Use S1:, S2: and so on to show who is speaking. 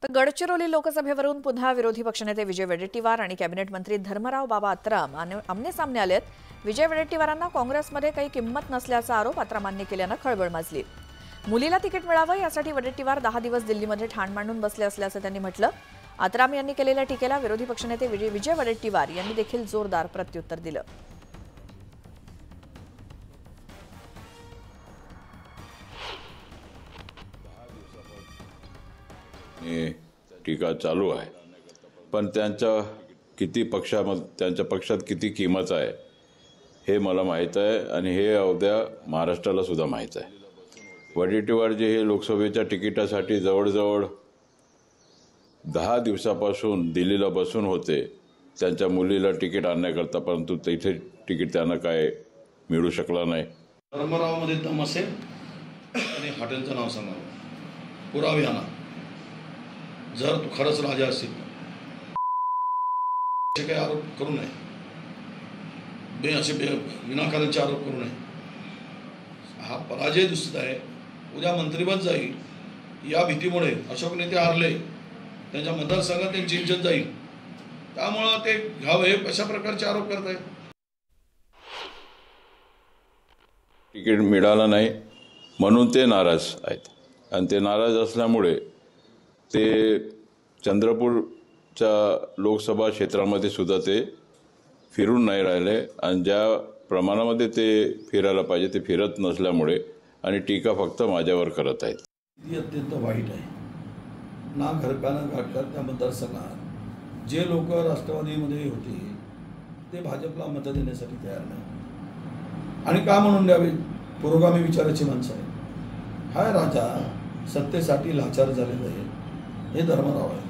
S1: तर गडचिरोली लोकसभेवरून पुन्हा विरोधी पक्षनेते विजय वडेट्टीवार आणि कॅबिनेट मंत्री धर्मराव बाबा आत्राम आमने-सामने आलेत। विजय वडेट्टीवारांना काँग्रेसमध्ये काही किंमत नसल्याचा आरोप आत्रामांनी केल्याने खळबळ माजली। मुलीला तिकीट मिळावं यासाठी वडेट्टीवार 10 दिवस दिल्लीमध्ये ठाण मांडून बसले असल्याचं त्यांनी म्हटलं। आत्राम यांनी केलेल्या टीकेला विरोधी पक्षनेते विजय वडेट्टीवार यांनी देखील जोरदार प्रत्युत्तर दिलं।
S2: टीका चालू आहे, पण त्यांच्या पक्षात किती किंमत आहे हे मला माहित आहे आणि हे अवध्या महाराष्ट्राला सुद्धा माहित आहे। वडेट्टीवार जे हे लोकसभेच्या तिकिटासाठी जवळजवळ 10 दिवसापासून दिल्लीला बसून होते त्यांच्या मुलीला तिकीट आणण्याकरता, परंतु तिथे तिकीट त्यांना काय मिळू शकला नाही।
S3: धर्मरावमध्ये दम असेल आणि हॉटेलचं नाव सांगा, पुरावे आणा। जर तू खरंच राजा असेल असे काही आरोप करू नये, असे विनाकारणचे आरोप करू नये। हा पराजय दिसत आहे, उद्या मंत्रिपद जाईल या भीतीमुळे अशोक नेते हारले, त्यांच्या मतदारसंघात त्यांची इज्जत जाईल, त्यामुळे ते घ्यावे अशा प्रकारचे आरोप करत आहेत।
S2: तिकीट मिळालं नाही म्हणून ते नाराज आहेत आणि ते नाराज असल्यामुळे ते चंद्रपूरच्या लोकसभा क्षेत्रामध्ये सुद्धा ते फिरून नाही राहिले आणि ज्या प्रमाणामध्ये ते फिरायला पाहिजे ते फिरत नसल्यामुळे आणि टीका फक्त माझ्यावर करत आहेत।
S3: ती अत्यंत वाईट आहे। ना घरकानं गाठतात त्या मतदारसंघात जे लोक राष्ट्रवादीमध्ये होते ते भाजपला मत देण्यासाठी तयार नाही आणि का म्हणून द्यावे, पुरोगामी विचाराची माणसं आहे। हा राजा सत्तेसाठी लाचार झालेला आहे, हे धर्मराव आहे।